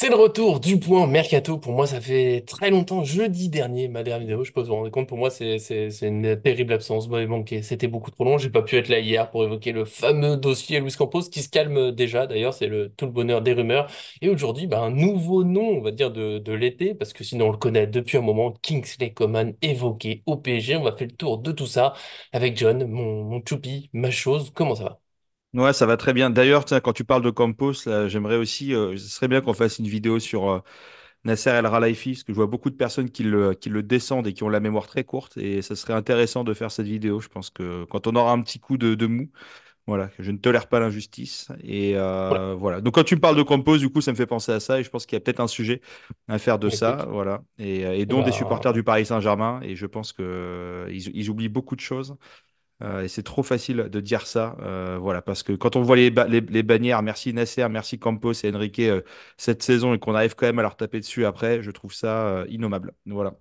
C'est le retour du point Mercato. Pour moi, ça fait très longtemps. Jeudi dernier, ma dernière vidéo, je peux vous rendre compte, pour moi, c'est une terrible absence. Vous m'avez manqué. C'était beaucoup trop long. J'ai pas pu être là hier pour évoquer le fameux dossier Luis Campos qui se calme déjà. D'ailleurs, c'est tout le bonheur des rumeurs. Et aujourd'hui, bah, un nouveau nom, on va dire, de l'été, parce que sinon, on le connaît depuis un moment. Kingsley Coman évoqué au PSG. On va faire le tour de tout ça avec John, mon choupi, ma chose. Comment ça va? Ouais, ça va très bien. D'ailleurs, tiens, quand tu parles de Campos, là, j'aimerais aussi, ce serait bien qu'on fasse une vidéo sur Nasser El Khelaifi, parce que je vois beaucoup de personnes qui le descendent et qui ont la mémoire très courte, et ça serait intéressant de faire cette vidéo. Je pense que quand on aura un petit coup de mou, voilà, que je ne tolère pas l'injustice. Et Ouais, voilà. Donc quand tu me parles de Campos, du coup, ça me fait penser à ça, et je pense qu'il y a peut-être un sujet à faire de ça, écoute. voilà, et Eh dont des supporters ben, du Paris Saint-Germain, et je pense que ils oublient beaucoup de choses. Et c'est trop facile de dire ça, voilà, parce que quand on voit les bannières, merci Nasser, merci Campos et Enrique cette saison et qu'on arrive quand même à leur taper dessus après, je trouve ça innommable. Voilà.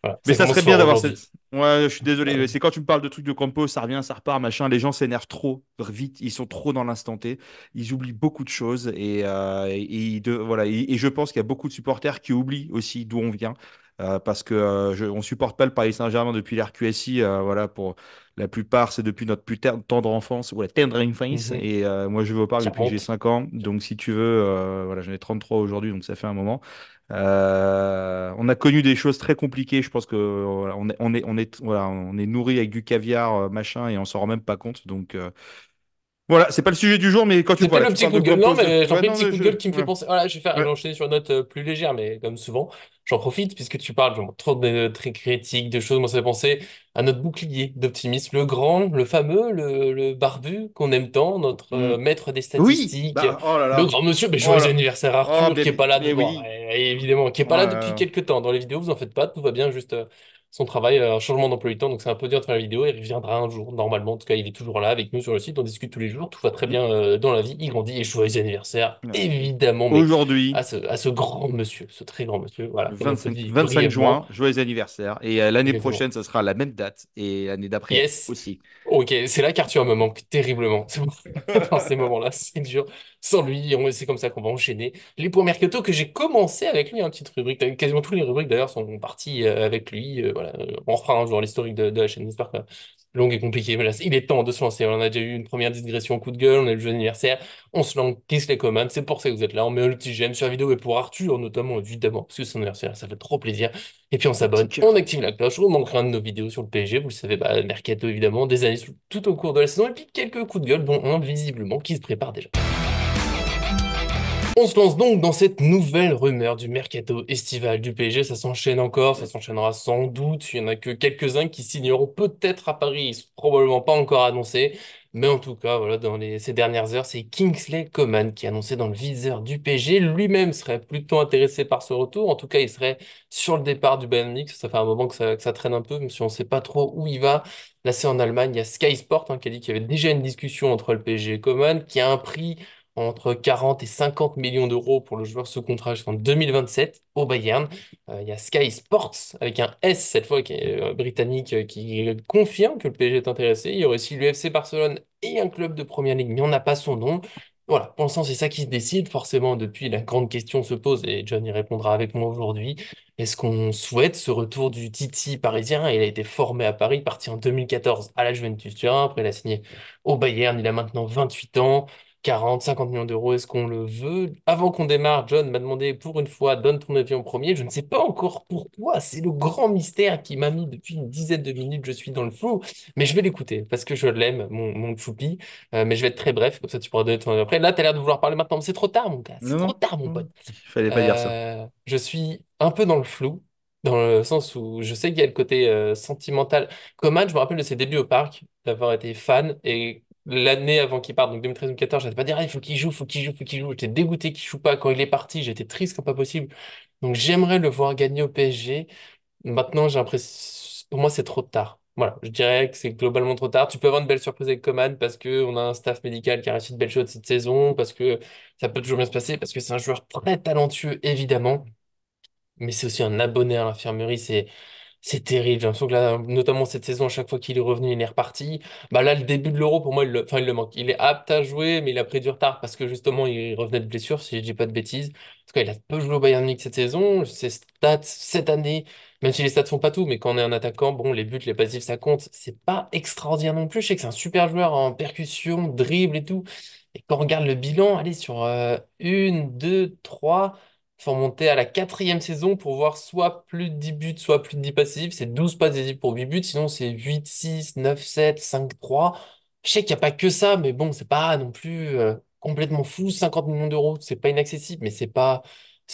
voilà, Mais ça ça commence serait bien fort d'avoir cette. aujourd'hui. Ouais, je suis désolé, mais c'est quand tu me parles de trucs de Campos, ça revient, ça repart, machin. Les gens s'énervent trop vite, ils sont trop dans l'instant T, ils oublient beaucoup de choses voilà. Et je pense qu'il y a beaucoup de supporters qui oublient aussi d'où on vient. Parce que on supporte pas le Paris Saint-Germain depuis l'RQSI, voilà, pour la plupart, c'est depuis notre plus tendre enfance ou la tendre enfance. Mhm. Et moi, je vais au parc depuis que j'ai 40. 5 ans. Donc, si tu veux, voilà, j'en ai 33 aujourd'hui, donc ça fait un moment. On a connu des choses très compliquées. Je pense que voilà, voilà, on est nourri avec du caviar, machin, et on s'en rend même pas compte. Donc, voilà, c'est pas le sujet du jour, mais quand tu, C'est peut-être voilà, le tu petit parles coup de de gueule. Non, compose. mais j'en Ouais, prie, non, petit mais coup de gueule qui me fait ouais, penser. Voilà, je vais ouais. enchaîner sur une note plus légère, mais comme souvent, j'en profite puisque tu parles genre, trop de très critiques, de choses. Moi, ça fait penser à notre bouclier d'optimisme, le grand, le fameux, le barbu qu'on aime tant, notre Mm. maître des Oui, statistiques, bah, oh là le là. grand monsieur. Mais Oh joyeux là. anniversaire Oh, Arthur, qui est pas là, mais bon, oui. évidemment, qui est Oh pas là là depuis là. quelques temps. Dans les vidéos, vous en faites pas, tout va bien, juste son travail, un changement d'emploi du temps. Donc c'est un peu dur entre la vidéo. Il reviendra un jour, normalement. En tout cas, il est toujours là avec nous sur le site. On discute tous les jours. Tout va très Mm. bien dans la vie. Il grandit et joyeux anniversaire, évidemment. Mais Aujourd'hui, à ce grand monsieur, ce très grand monsieur, voilà, le comme on peut 25, dire 25 brièvement. juin, joyeux anniversaire. Et l'année Exactement. prochaine, ça sera la même date. Et l'année d'après Yes. aussi. Ok, c'est là qu'Arthur me manque terriblement. C'est bon. Dans ces moments-là, c'est dur. Sans lui, c'est comme ça qu'on va enchaîner les points mercato que j'ai commencé avec lui, une petite rubrique. Quasiment toutes les rubriques d'ailleurs sont parties avec lui. Voilà. On refera un jour l'historique de la chaîne. J'espère que longue et compliquée. Mais là, il est temps de se lancer. On a déjà eu une première digression coup de gueule. On a eu le jeu anniversaire. On se lance Kingsley Coman. C'est pour ça que vous êtes là. On met un petit j'aime sur la vidéo et pour Arthur notamment, évidemment, parce que c'est son anniversaire. Ça fait trop plaisir. Et puis on Un petit s'abonne, on cœur. active la cloche, on manquera un de nos vidéos sur le PSG, vous le savez, bah, Mercato évidemment, des années tout au cours de la saison, et puis quelques coups de gueule, dont un visiblement qui se prépare déjà. On se lance donc dans cette nouvelle rumeur du mercato estival du PSG. Ça s'enchaîne encore, ça s'enchaînera sans doute. Il y en a que quelques-uns qui signeront peut-être à Paris. Ils sont probablement pas encore annoncés. Mais en tout cas, voilà, ces dernières heures, c'est Kingsley Coman qui a annoncé dans le viseur du PSG. Lui-même serait plutôt intéressé par ce retour. En tout cas, il serait sur le départ du Bayern Munich. Ça fait un moment que ça traîne un peu, même si on ne sait pas trop où il va. Là, c'est en Allemagne. Il y a Sky Sport qui a dit qu'il y avait déjà une discussion entre le PSG et Coman, qui a un prix entre 40 et 50 millions d'euros pour le joueur sous contrat jusqu'en 2027 au Bayern. Il y a Sky Sports avec un S cette fois qui est britannique qui confirme que le PSG est intéressé. Il y aurait aussi l'UFC Barcelone et un club de première ligue, mais on n'a pas son nom. Voilà, pour l'instant, c'est ça qui se décide. Forcément, depuis, la grande question se pose et John y répondra avec moi aujourd'hui. Est-ce qu'on souhaite ce retour du Titi parisien? Il a été formé à Paris, parti en 2014 à la Juventus Turin. Après, il a signé au Bayern. Il a maintenant 28 ans. 40, 50 millions d'euros, est-ce qu'on le veut? Avant qu'on démarre, John m'a demandé pour une fois, donne ton avis en premier. Je ne sais pas encore pourquoi, c'est le grand mystère qui m'a mis depuis une dizaine de minutes, je suis dans le flou, mais je vais l'écouter parce que je l'aime, mon choupi. Mais je vais être très bref, comme ça tu pourras donner ton avis après. Là, tu as l'air de vouloir parler maintenant, mais c'est trop tard, mon gars, c'est Non, trop non, tard, mon non, pote. il fallait pas dire ça. Je suis un peu dans le flou, dans le sens où je sais qu'il y a le côté sentimental. Coman, je me rappelle de ses débuts au parc, d'avoir été fan, et l'année avant qu'il parte, donc 2013-2014, j'arrêtais pas de dire, ah, il faut qu'il joue, faut qu'il joue, faut qu'il joue. J'étais dégoûté qu'il joue pas. Quand il est parti, j'étais triste comme pas possible. Donc j'aimerais le voir gagner au PSG. Maintenant, j'ai l'impression, pour moi, c'est trop tard. Voilà, je dirais que c'est globalement trop tard. Tu peux avoir une belle surprise avec Coman parce que on a un staff médical qui a réussi de belles choses cette saison, parce que ça peut toujours bien se passer, parce que c'est un joueur très talentueux, évidemment, mais c'est aussi un abonné à l'infirmerie. C'est terrible. J'ai l'impression que là, notamment cette saison, à chaque fois qu'il est revenu, il est reparti. Bah là, le début de l'Euro, pour moi, enfin, il le manque. Il est apte à jouer, mais il a pris du retard parce que justement, il revenait de blessure, si je dis pas de bêtises. En tout cas, il a peu joué au Bayern Munich cette saison. Ses stats cette année, même si les stats font pas tout, mais quand on est un attaquant, bon, les buts, les passifs, ça compte. C'est pas extraordinaire non plus. Je sais que c'est un super joueur en percussion, dribble et tout. Et quand on regarde le bilan, allez, sur une, deux, trois. Faut monter à la quatrième saison pour voir soit plus de 10 buts, soit plus de 10 passifs. C'est 12 passes décisives pour 8 buts, sinon c'est 8, 6, 9, 7, 5, 3. Je sais qu'il n'y a pas que ça, mais bon, c'est pas non plus complètement fou. 50 millions d'euros, c'est pas inaccessible, mais c'est pas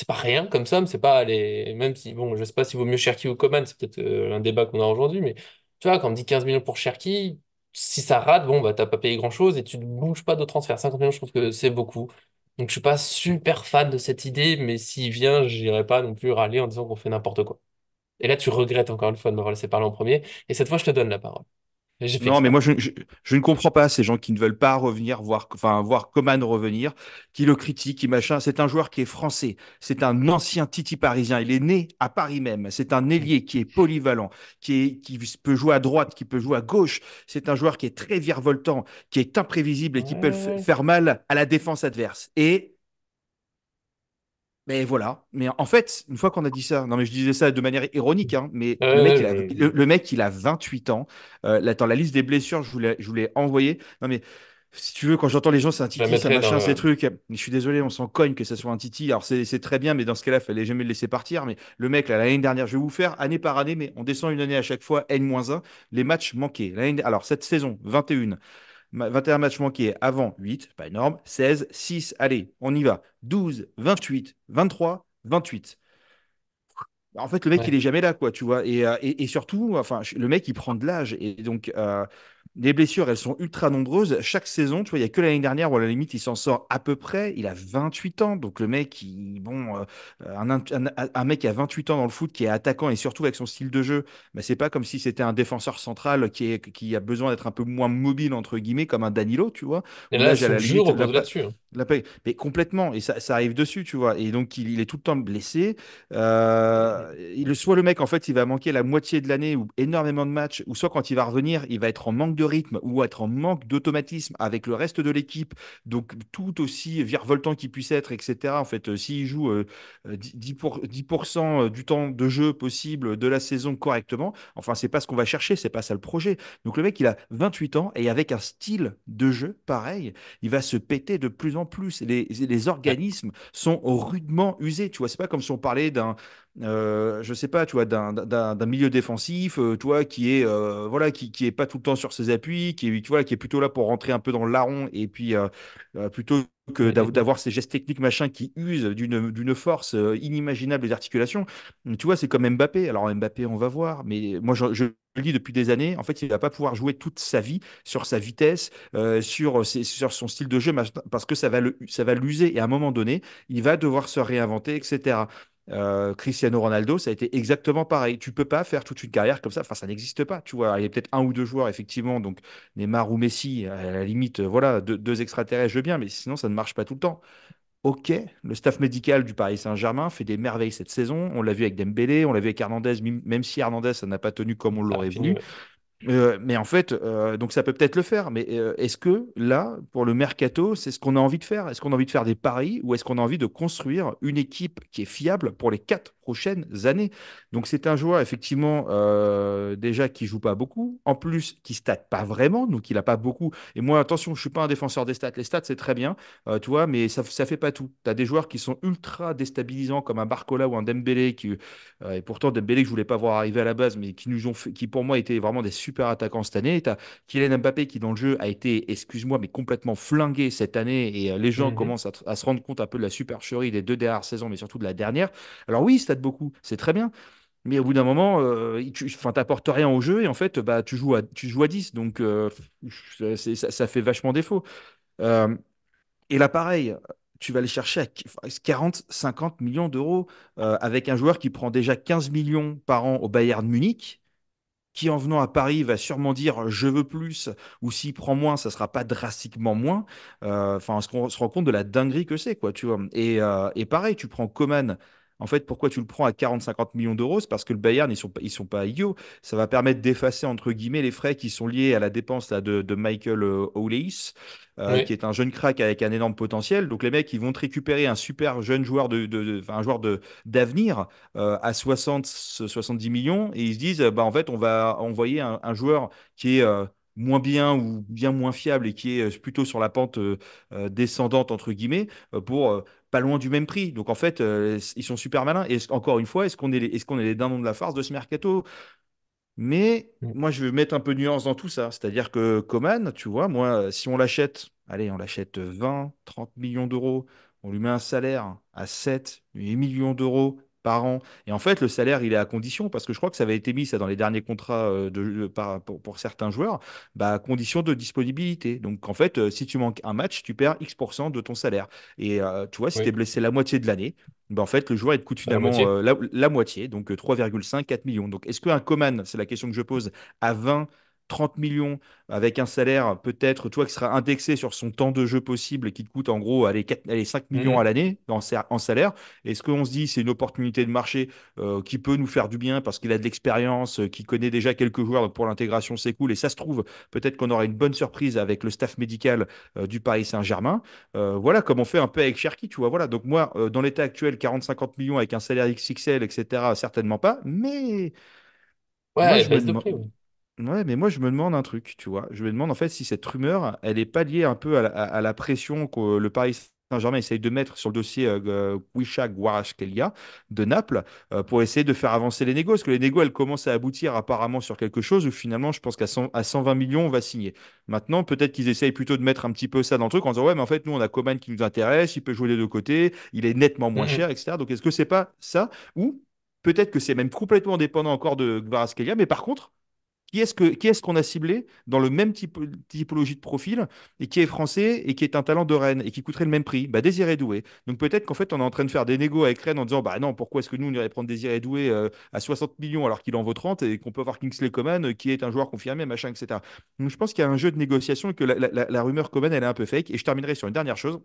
rien comme somme. C'est pas les. Même si, bon, je sais pas s'il vaut mieux Cherki ou Coman, c'est peut-être un débat qu'on a aujourd'hui, mais tu vois, quand on dit 15 millions pour Cherki, si ça rate, bon, bah t'as pas payé grand-chose et tu ne bouges pas de transfert. 50 millions, je trouve que c'est beaucoup. Donc je suis pas super fan de cette idée, mais s'il vient, j'irai pas non plus râler en disant qu'on fait n'importe quoi. Et là, tu regrettes encore une fois de m'avoir laissé parler en premier, et cette fois, je te donne la parole. Et j'ai fait Non, mais exprès. moi, je ne comprends pas ces gens qui ne veulent pas revenir voir, enfin, voir Coman revenir, qui le critiquent, qui machin. C'est un joueur qui est français. C'est un ancien Titi parisien. Il est né à Paris même. C'est un ailier qui est polyvalent, qui peut jouer à droite, qui peut jouer à gauche. C'est un joueur qui est très virevoltant, qui est imprévisible et qui peut Ouais, faire mal à la défense adverse. Et mais voilà. Mais en fait, une fois qu'on a dit ça, non mais je disais ça de manière ironique, hein, mais le mec, ouais, le mec, il a 28 ans. Dans la liste des blessures, je vous l'ai envoyé. Non mais si tu veux, quand j'entends les gens, c'est un je la titi, ça mettrai dans machin, ces le. trucs. Mais je suis désolé, on s'en cogne que ça soit un titi. Alors c'est très bien, mais dans ce cas-là, il fallait jamais le laisser partir. Mais le mec, là, l'année dernière, je vais vous faire année par année, mais on descend une année à chaque fois, N-1, les matchs manqués. Alors cette saison, 21. 21 matchs manqués avant 8, pas énorme. 16, 6, allez, on y va. 12, 28, 23, 28. En fait, le mec, il Ouais. est jamais là, quoi, tu vois. Et surtout, enfin, le mec, il prend de l'âge. Et donc, les blessures, elles sont ultra nombreuses. Chaque saison, tu vois, il n'y a que l'année dernière où, à la limite, il s'en sort à peu près. Il a 28 ans. Donc, le mec, bon, un mec qui a 28 ans dans le foot, qui est attaquant et surtout avec son style de jeu, mais c'est pas comme si c'était un défenseur central qui a besoin d'être un peu moins mobile, entre guillemets, comme un Danilo, tu vois, Et où là, l'âge, à son la jeu limite, repose là-dessus, hein. mais complètement. Et ça arrive dessus, tu vois. Et donc, il est tout le temps blessé. Soit le mec, en fait, il va manquer la moitié de l'année ou énormément de matchs, ou soit quand il va revenir, il va être en manque de rythme ou être en manque d'automatisme avec le reste de l'équipe. Donc, tout aussi virevoltant qu'il puisse être, etc. En fait, s'il joue 10% du temps de jeu possible de la saison correctement, enfin, c'est pas ce qu'on va chercher, c'est pas ça le projet. Donc, le mec, il a 28 ans et avec un style de jeu pareil, il va se péter de plus en plus. Les Ouais. organismes sont rudement usés. Tu vois, c'est pas comme si on parlait je sais pas, tu vois, d'un milieu défensif, tu vois, qui est pas tout le temps sur ses appuis, qui est plutôt là pour rentrer un peu dans le larron et puis plutôt que Mhm. d'avoir ces gestes techniques machin qui usent d'une force inimaginable des articulations. Tu vois, c'est comme Mbappé. Alors Mbappé, on va voir, mais moi je le dis depuis des années, en fait, il va pas pouvoir jouer toute sa vie sur sa vitesse, sur son style de jeu, parce que ça va l'user. Et à un moment donné, il va devoir se réinventer, etc. Cristiano Ronaldo, ça a été exactement pareil. Tu peux pas faire toute une carrière comme ça. Enfin, ça n'existe pas. Tu vois, il y a peut-être un ou deux joueurs, effectivement, donc Neymar ou Messi, à la limite, voilà, deux extraterrestres, je veux bien, mais sinon, ça ne marche pas tout le temps. Ok, le staff médical du Paris Saint-Germain fait des merveilles cette saison. On l'a vu avec Dembélé, on l'a vu avec Hernandez, même si Hernandez, ça n'a pas tenu comme on Ça a l'aurait fini, voulu. ouais. Mais en fait, donc ça peut peut-être le faire, mais est-ce que là, pour le mercato, c'est ce qu'on a envie de faire? Est-ce qu'on a envie de faire des paris ou est-ce qu'on a envie de construire une équipe qui est fiable pour les 4 prochaines années? Donc c'est un joueur effectivement déjà qui joue pas beaucoup, en plus qui stat pas vraiment, donc il a pas beaucoup. Et moi, attention, je suis pas un défenseur des stats. Les stats c'est très bien, tu vois, mais ça fait pas tout. Tu as des joueurs qui sont ultra déstabilisants comme un Barcola ou un Dembélé et pourtant, Dembélé, que je voulais pas voir arriver à la base, mais qui nous ont fait, qui pour moi étaient vraiment des super attaquants cette année. Tu as Kylian Mbappé qui, dans le jeu, a été, excuse-moi, mais complètement flingué cette année. Et les gens Mhm. commencent à se rendre compte un peu de la supercherie des 2 dernières saisons, mais surtout de la dernière. Alors oui, ça beaucoup, c'est très bien. Mais au bout d'un moment, enfin, t'apportes rien au jeu et en fait, bah, tu joues à 10. Donc, ça fait vachement défaut. Euh, et là, pareil, tu vas aller chercher à 40, 50 millions d'euros avec un joueur qui prend déjà 15 millions par an au Bayern Munich, qui en venant à Paris va sûrement dire je veux plus, ou s'il prend moins, ça sera pas drastiquement moins. Enfin, on se rend compte de la dinguerie que c'est, quoi, tu vois. Et pareil, tu prends Coman. En fait, pourquoi tu le prends à 40-50 millions d'euros? C'est parce que le Bayern, ils sont pas idiots. Ça va permettre d'effacer, entre guillemets, les frais qui sont liés à la dépense là, de Michael Olise, qui Oui, est un jeune crack avec un énorme potentiel. Donc les mecs, ils vont te récupérer un super jeune joueur enfin, un joueur d'avenir à 70 millions et ils se disent, bah, en fait, on va envoyer un joueur qui est moins bien ou bien moins fiable et qui est plutôt sur la pente descendante, entre guillemets, pour pas loin du même prix. Donc en fait, ils sont super malins. Et encore une fois, est-ce qu'on est les dindons de la farce de ce mercato? Mais mm, moi, je veux mettre un peu de nuance dans tout ça. C'est-à-dire que Coman, tu vois, moi, si on l'achète, allez, on l'achète 20, 30 millions d'euros, on lui met un salaire à 7, 8 millions d'euros par an. Et en fait, le salaire, il est à condition, parce que je crois que ça avait été mis ça dans les derniers contrats pour certains joueurs, bah, à condition de disponibilité. Donc en fait, si tu manques un match, tu perds X% de ton salaire. Et tu vois, si tu es oui, blessé la moitié de l'année, ben, en fait, le joueur, il te coûte à la finalement moitié. la moitié, donc 3,5, 4 millions. Donc, est-ce qu'un Coman, c'est la question que je pose, à 20, 30 millions, avec un salaire peut-être, toi, qui sera indexé sur son temps de jeu possible et qui te coûte en gros allez, 5 millions à Mhm, l'année en salaire, est-ce qu'on se dit c'est une opportunité de marché qui peut nous faire du bien parce qu'il a de l'expérience, qu'il connaît déjà quelques joueurs, donc pour l'intégration, c'est cool. Et ça se trouve, peut-être qu'on aura une bonne surprise avec le staff médical du Paris Saint-Germain. Voilà, comme on fait un peu avec Cherki, tu vois. Voilà. Donc moi, dans l'état actuel, 40-50 millions avec un salaire XXL, etc., certainement pas. Mais moi, ouais, je me baisse de demande. prix, oui. Ouais, mais moi, je me demande un truc, tu vois. Je me demande en fait si cette rumeur, elle est pas liée un peu à la pression que le Paris Saint-Germain essaye de mettre sur le dossier Wisha Kvaratskhelia de Naples pour essayer de faire avancer les négos. Parce que les négos, elles commencent à aboutir apparemment sur quelque chose où finalement, je pense à 120 millions, on va signer. Maintenant, peut-être qu'ils essayent plutôt de mettre un petit peu ça dans le truc en disant, ouais, mais en fait, nous, on a Coman qui nous intéresse, il peut jouer des deux côtés, il est nettement moins cher, Mhm. etc. Donc, est-ce que c'est pas ça? Ou peut-être que c'est même complètement dépendant encore de Kvaratskhelia, mais par contre, qui est-ce qu'on a ciblé dans le même typologie de profil et qui est français et qui est un talent de Rennes et qui coûterait le même prix? Bah, Désiré Doué. Donc peut-être qu'en fait, on est en train de faire des négos avec Rennes en disant, bah non, pourquoi est-ce que nous, on irait prendre Désiré Doué à 60 millions alors qu'il en vaut 30 et qu'on peut avoir Kingsley Coman qui est un joueur confirmé, machin, etc. Donc je pense qu'il y a un jeu de négociation et que la rumeur Coman, elle est un peu fake. Et je terminerai sur une dernière chose.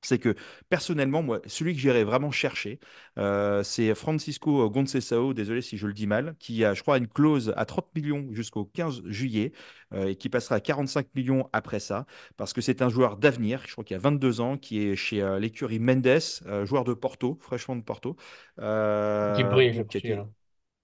C'est que personnellement, moi, celui que j'irais vraiment chercher, c'est Francisco Conceição, désolé si je le dis mal, qui a, je crois, une clause à 30 millions jusqu'au 15 juillet et qui passera à 45 millions après ça, parce que c'est un joueur d'avenir, je crois qu'il a 22 ans, qui est chez l'écurie Mendes, joueur de Porto, fraîchement de Porto, Qui brille avec le bon, qui a Portugal, été hein.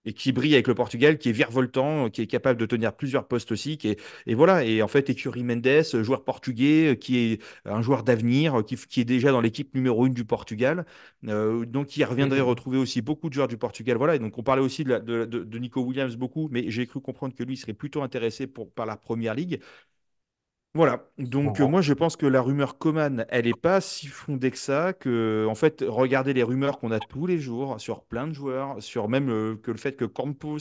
et qui brille avec le Portugal, qui est virevoltant, qui est capable de tenir plusieurs postes aussi. Et voilà, et en fait, Écurie Mendes, joueur portugais, qui est un joueur d'avenir, qui est déjà dans l'équipe numéro 1 du Portugal. Donc, il reviendrait Mhm. retrouver aussi beaucoup de joueurs du Portugal. Voilà, et donc on parlait aussi de Nico Williams beaucoup, mais j'ai cru comprendre que lui serait plutôt intéressé par la Première Ligue. Voilà, Je donc comprends. moi je pense que la rumeur Coman, elle est pas si fondée que ça, que en fait, regardez les rumeurs qu'on a tous les jours sur plein de joueurs, sur même que le fait que Campos,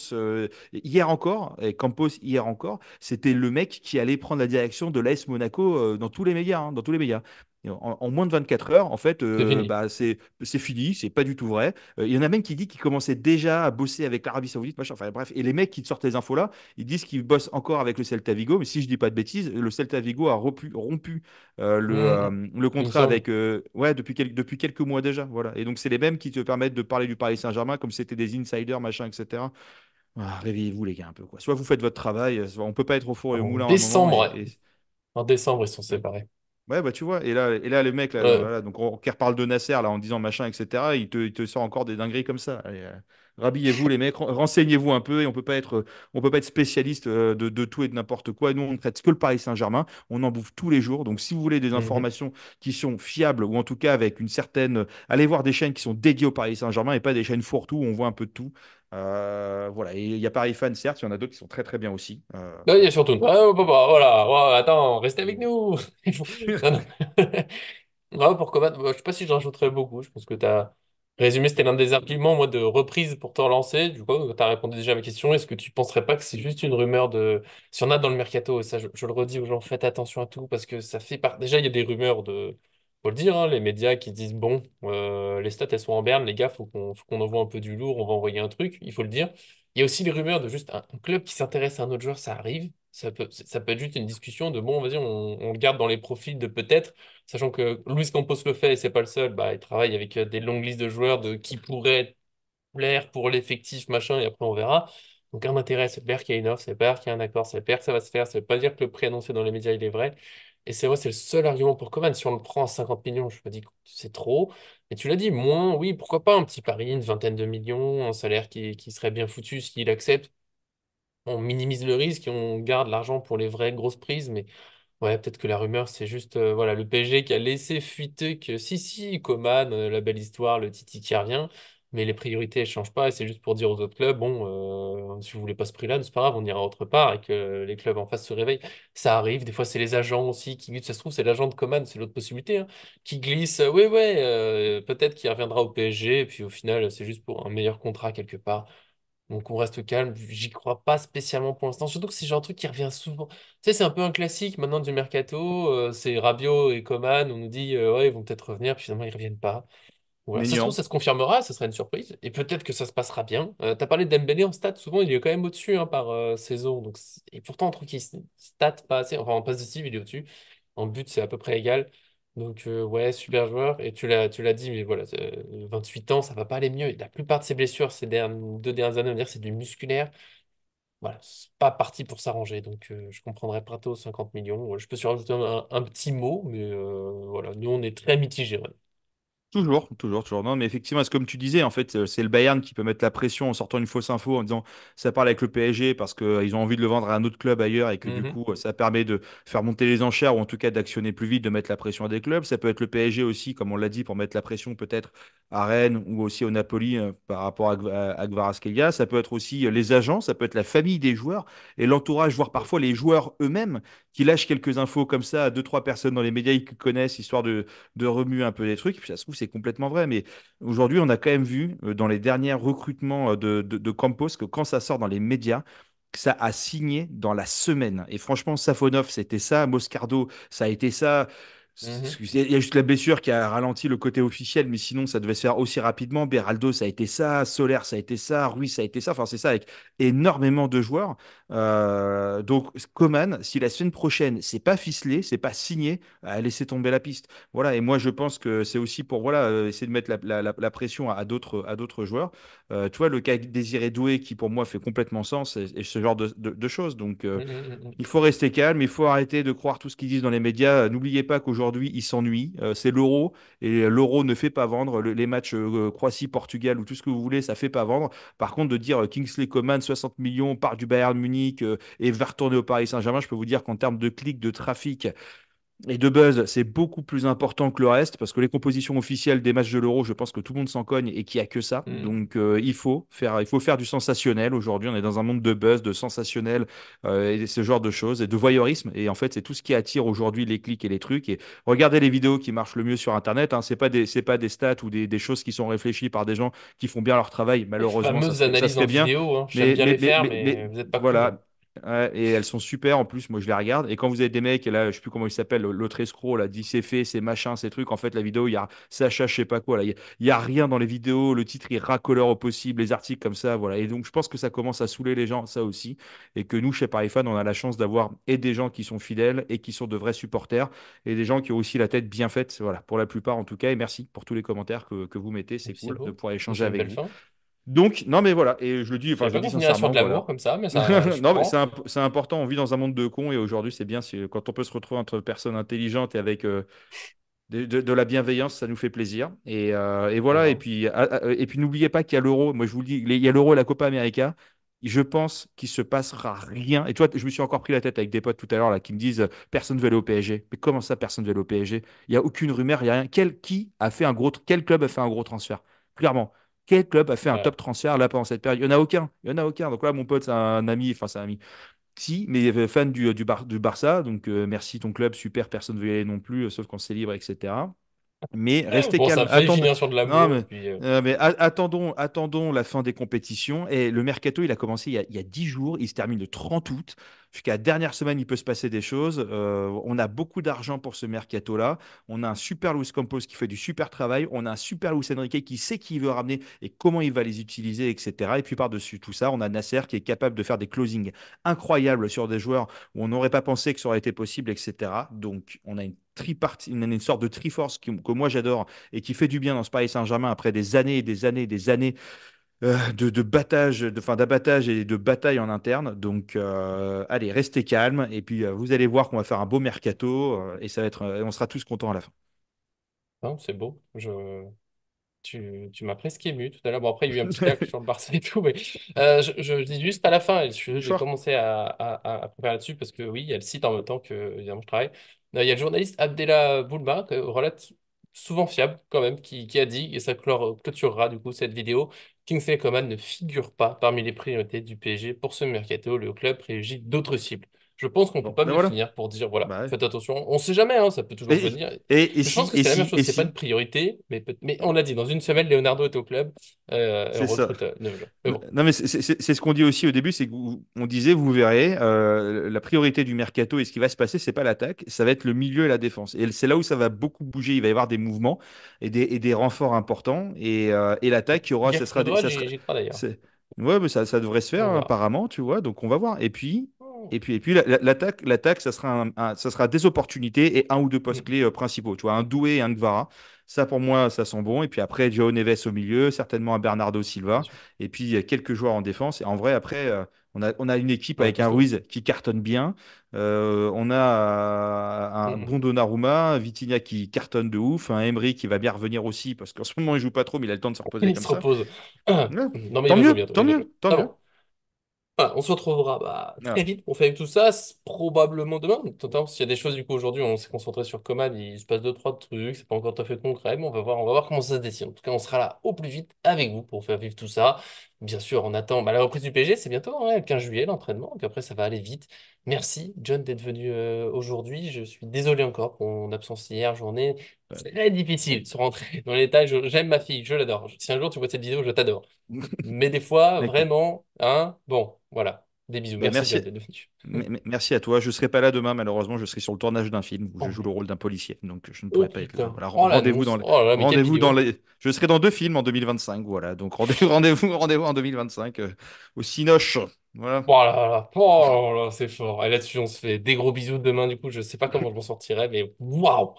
hier encore, et Campos hier encore, c'était le mec qui allait prendre la direction de l'AS Monaco dans tous les médias, hein, dans tous les médias. Et en moins de 24 heures, en fait, C'est fini. bah, c'est fini, c'est pas du tout vrai. Il y en a même qui dit qu'il commençait déjà à bosser avec l'Arabie Saoudite, machin. Enfin bref, et les mecs qui te sortent les infos là, ils disent qu'ils bossent encore avec le Celta Vigo, mais si je dis pas de bêtises, le Celta Vigo a rompu Mhm. le Il me contrat semble. avec ouais depuis quelques mois déjà, voilà. Et donc c'est les mêmes qui te permettent de parler du Paris Saint-Germain comme c'était des insiders machin, etc. Ah, réveillez-vous les gars un peu quoi. Soit vous faites votre travail, soit on peut pas être au four et au En moulin à un moment décembre, ouais. et En décembre, ils sont Mm. séparés. Ouais, bah tu vois, et là le mec, là, Ouais. voilà, donc qui reparle de Nasser, là, en disant machin, etc., il te sort encore des dingueries comme ça. Allez, rhabillez-vous, les mecs, renseignez-vous un peu, et on peut pas être spécialiste de tout et de n'importe quoi. Nous, on ne traite que le Paris Saint-Germain, on en bouffe tous les jours. Donc, si vous voulez des Mhm. informations qui sont fiables, ou en tout cas avec une certaine. Allez voir des chaînes qui sont dédiées au Paris Saint-Germain et pas des chaînes fourre-tout où on voit un peu de tout. Voilà, et il y a Paris Fan, certes, il y en a d'autres qui sont très très bien aussi. Là, il y a Voilà. surtout. Ah, oh, papa, voilà. Oh, attends, restez avec nous. Non, non. Ouais, pour combattre, je sais pas si je rajouterais beaucoup. Je pense que tu as résumé, c'était l'un des arguments, moi, de reprise pour te relancer. Du coup, tu as répondu déjà à ma question. Est-ce que tu penserais pas que c'est juste une rumeur de. Si on a dans le mercato, et ça, je le redis aux gens, faites attention à tout, parce que ça fait Déjà, il y a des rumeurs de. Faut le dire, hein, les médias qui disent, bon, les stats, elles sont en berne, les gars, faut qu'on envoie un peu du lourd, on va envoyer un truc, il faut le dire. Il y a aussi les rumeurs de juste un club qui s'intéresse à un autre joueur, ça arrive. Ça peut être juste une discussion de bon, vas-y, on le garde dans les profils de peut-être, sachant que Luis Campos le fait et c'est pas le seul, bah, il travaille avec des longues listes de joueurs de qui pourraient plaire pour l'effectif, machin, et après on verra. Donc un intérêt, c'est clair qu'il y a une offre, c'est clair qu'il y a un accord, c'est clair que ça va se faire, ça veut pas dire que le prix annoncé dans les médias il est vrai. Et c'est vrai, c'est le seul argument pour Coman. Si on le prend à 50 millions, je me dis que c'est trop. Et tu l'as dit, moins, oui, pourquoi pas un petit pari, une vingtaine de millions, un salaire qui serait bien foutu, s'il accepte. On minimise le risque et on garde l'argent pour les vraies grosses prises, mais ouais, peut-être que la rumeur, c'est juste voilà, le PSG qui a laissé fuiter que si, Coman, la belle histoire, le Titi qui revient, mais les priorités, elles changent pas, et c'est juste pour dire aux autres clubs, bon, si vous voulez pas ce prix-là, c'est pas grave, on ira autre part, et que les clubs en face se réveillent. Ça arrive, des fois c'est les agents aussi qui, ça se trouve, c'est l'agent de Coman, c'est l'autre possibilité, hein, qui glisse, ouais, peut-être qu'il reviendra au PSG, et puis au final, c'est juste pour un meilleur contrat quelque part. Donc on reste calme, j'y crois pas spécialement pour l'instant, surtout que c'est le genre de truc qui revient souvent. Tu sais, c'est un peu un classique maintenant du mercato, c'est Rabiot et Coman, on nous dit ouais, ils vont peut-être revenir, puis finalement ils reviennent pas. Voilà. Ça se trouve, Gnangnan. ça se confirmera, ça sera une surprise, et peut-être que ça se passera bien. T'as parlé de Dembélé en stats, souvent il est quand même au-dessus hein, par saison, donc et pourtant on trouve qu'il stat pas assez, enfin en passe décisive il est au-dessus, en but c'est à peu près égal. Donc ouais, super joueur, et tu l'as dit, mais voilà, 28 ans, ça va pas aller mieux. La plupart de ses blessures ces 2 dernières années, on va dire, c'est du musculaire. Voilà, c'est pas parti pour s'arranger, donc je comprendrais pas tôt 50 millions. Je peux surajouter un petit mot, mais voilà, nous on est très mitigés. Ouais. Toujours, toujours, toujours. Non, mais effectivement, c'est comme tu disais, en fait, c'est le Bayern qui peut mettre la pression en sortant une fausse info en disant ça parle avec le PSG parce qu'ils ont envie de le vendre à un autre club ailleurs et que du Mhm. coup, ça permet de faire monter les enchères ou en tout cas d'actionner plus vite, de mettre la pression à des clubs. Ça peut être le PSG aussi, comme on l'a dit, pour mettre la pression peut-être à Rennes ou aussi au Napoli par rapport à Kvaratskhelia. Ça peut être aussi les agents, ça peut être la famille des joueurs et l'entourage, voire parfois les joueurs eux-mêmes qui lâchent quelques infos comme ça à deux, trois personnes dans les médias qu'ils connaissent, histoire de remuer un peu les trucs. Et puis ça se trouve, c'est complètement vrai. Mais aujourd'hui, on a quand même vu dans les derniers recrutements de Campos que quand ça sort dans les médias, que ça a signé dans la semaine. Et franchement, Safonov, c'était ça. Moscardo, ça a été ça. Mhm. Il y a juste la blessure qui a ralenti le côté officiel, mais sinon, ça devait se faire aussi rapidement. Beraldo, ça a été ça. Soler, ça a été ça. Ruiz, ça a été ça. Enfin, c'est ça avec énormément de joueurs. Donc, Coman, si la semaine prochaine, c'est pas ficelé, c'est pas signé, à laisser tomber la piste. Voilà, et moi je pense que c'est aussi pour voilà, essayer de mettre la pression à d'autres joueurs. Tu vois, le cas Désiré Doué qui pour moi fait complètement sens et ce genre de choses. Donc Mhm, mhm, mhm. il faut rester calme, il faut arrêter de croire tout ce qu'ils disent dans les médias. N'oubliez pas qu'aujourd'hui ils s'ennuient. C'est l'euro et l'euro ne fait pas vendre. Les matchs Croatie-Portugal ou tout ce que vous voulez, ça fait pas vendre. Par contre, de dire Kingsley Coman 60 millions part du Bayern Munich et va retourner au Paris Saint-Germain, je peux vous dire qu'en termes de clics, de trafic, et de buzz, c'est beaucoup plus important que le reste parce que les compositions officielles des matchs de l'Euro, je pense que tout le monde s'en cogne et qu'il n'y a que ça. Mhm. Donc il faut faire du sensationnel. Aujourd'hui, on est dans un monde de buzz, de sensationnel et ce genre de choses et de voyeurisme. Et en fait, c'est tout ce qui attire aujourd'hui les clics et les trucs. Et regardez les vidéos qui marchent le mieux sur Internet. Hein, c'est pas des stats ou des choses qui sont réfléchies par des gens qui font bien leur travail. Les Malheureusement, fameuses ça analyses se en fait bien. vidéo, hein, j'aime bien les faire, mais vous n'êtes pas cool. Hein. Voilà. Ouais, et elles sont super en plus, moi je les regarde. Et quand vous avez des mecs, et là je sais plus comment il s'appelle, l'autre escroc, là, dit c'est fait, c'est machin, ces trucs. En fait, la vidéo, il y a Sacha, je sais pas quoi, là, il y a rien dans les vidéos. Le titre, il racoleur au possible, les articles comme ça, voilà. Et donc, je pense que ça commence à saouler les gens, ça aussi. Et que nous, chez Paris Fan, on a la chance d'avoir et des gens qui sont fidèles et qui sont de vrais supporters et des gens qui ont aussi la tête bien faite, voilà, pour la plupart en tout cas. Et merci pour tous les commentaires que vous mettez, Et c'est puis c'est cool de beau, pouvoir mais échanger c'est une avec belle vous. fin. Donc, non, mais voilà, et Je savais je le pas dis qu'on finirait sur sincèrement, de l'amour voilà. comme ça, mais ça, je Non, mais prends. c'est important, on vit dans un monde de cons et aujourd'hui, c'est bien quand on peut se retrouver entre personnes intelligentes et avec de la bienveillance, ça nous fait plaisir. Et voilà, Vraiment. et puis n'oubliez pas qu'il y a l'euro, moi je vous le dis, il y a l'euro et la Copa América. Je pense qu'il se passera rien. Et toi, je me suis encore pris la tête avec des potes tout à l'heure là qui me disent personne ne veut aller au PSG. Mais comment ça, personne ne veut aller au PSG? Il n'y a aucune rumeur, il n'y a rien. Quel club a fait un gros transfert? Clairement. Quel club a fait un Ouais. top transfert là pendant cette période? Il n'y en a aucun. Il n'y en a aucun. Donc là, mon pote, c'est un ami, enfin, c'est un ami. Si, mais fan du Barça. Donc merci ton club, super, personne ne veut y aller non plus, sauf quand c'est libre, etc. Mais restez Bon, ça calme. a failli Attendez. finir sur de Non, l'amour, et puis attendons la fin des compétitions. Et le mercato, il a commencé il y a 10 jours. Il se termine le 30 août. Jusqu'à la dernière semaine, il peut se passer des choses. On a beaucoup d'argent pour ce mercato-là. On a un super Luis Campos qui fait du super travail. On a un super Luis Enrique qui sait qui il veut ramener et comment il va les utiliser, etc. Et puis par-dessus tout ça, on a Nasser qui est capable de faire des closings incroyables sur des joueurs où on n'aurait pas pensé que ça aurait été possible, etc. Donc, on a une sorte de Triforce que moi j'adore et qui fait du bien dans ce Paris Saint-Germain après des années et des années et des années de battage, enfin, d'abattage et de bataille en interne. Donc, allez, restez calme et puis vous allez voir qu'on va faire un beau mercato et ça va être, on sera tous contents à la fin. non, c'est beau. Tu m'as presque ému tout à l'heure. Bon, après, il y a eu un petit tacle sur le Barça et tout, mais je dis juste à la fin, et j'ai Bonsoir. commencé à préparer là-dessus parce que oui, il y a le site en même temps que, évidemment, je travaille. Il y a le journaliste Abdella Boulba, relate souvent fiable quand même, qui a dit, et ça clôturera du coup cette vidéo, Kingsley Coman ne figure pas parmi les priorités du PSG pour ce mercato. Le club privilégie d'autres cibles. Je pense qu'on peut Bon, pas ben mieux voilà. finir pour dire, voilà, Bah, ouais. faites attention. On sait jamais, hein, ça peut toujours Et, venir. et Je pense si, que et c'est la même si, chose, et c'est pas une si. priorité, mais on l'a dit, dans une semaine, Leonardo est au club et on C'est ça. recrute 9 joueurs. Mais bon, Non, mais c'est ce qu'on dit aussi au début, c'est qu'on disait, vous verrez, la priorité du mercato et ce qui va se passer, c'est pas l'attaque, ça va être le milieu et la défense. Et c'est là où ça va beaucoup bouger. Il va y avoir des mouvements et des renforts importants. Et l'attaque, il y aura, Gerd Flodois, j'y crois d'ailleurs. c'est- ouais, mais ça devrait se faire On hein, verra. apparemment, tu vois. Donc on va voir. Et puis, Oh. l'attaque, ça sera des opportunités et un ou deux postes Mm, clés principaux. Tu vois, un Doué et un Gvara. Ça, pour moi, ça sent bon. Et puis après, Joao Neves au milieu, certainement un Bernardo bien Silva. sûr. Et puis, il y a quelques joueurs en défense. Et en vrai, après, on a une équipe On est avec un costaud. Ruiz qui cartonne bien. On a un Mm, bon Donnarumma, un Vitinha qui cartonne de ouf, un Emery qui va bien revenir aussi, parce qu'en ce moment, il joue pas trop, mais il a le temps de se reposer Il comme se ça. repose. Ouais. Non, mais il Tant va jouer mieux, bientôt. tant Il va jouer. mieux, tant Ah mieux. bon. Voilà, on se retrouvera très Voilà. vite. On fait avec tout ça, probablement demain. T'entends, s'il y a des choses, du coup, aujourd'hui, on s'est concentré sur Coman, il se passe deux, trois trucs, c'est pas encore tout à fait concret, mais on va voir comment ça se dessine. En tout cas, on sera là au plus vite avec vous pour faire vivre tout ça. Bien sûr, on attend la reprise du PSG, c'est bientôt, hein, le 15 juillet, l'entraînement, donc après, ça va aller vite. Merci, John, d'être venu aujourd'hui. Je suis désolé encore pour mon absence hier, journée très difficile de se rentrer dans les détails. J'aime ma fille, je l'adore. Si un jour tu vois cette vidéo, je t'adore. Mais des fois, Écoute, vraiment, hein, bon, voilà. Des bisous. ben Merci merci, John d'être venu. merci à toi. Je serai pas là demain, malheureusement. Je serai sur le tournage d'un film où Oh je joue le merde. rôle d'un policier, donc je ne Oh pourrai pas être là. putain. Voilà, Oh rendez-vous l'annonce. Oh là là, mais quelle rendez-vous dans vidéo. les. Je serai dans deux films en 2025, voilà. Donc rendez-vous en 2025 au Cinoche. Voilà. Oh là là. Oh là là, c'est fort. Et là-dessus, on se fait des gros bisous demain. Du coup, je sais pas comment je m'en sortirai, mais waouh,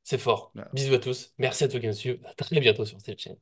c'est fort. Bisous à tous. Merci à toi qui me suivent. À très bientôt sur cette chaîne.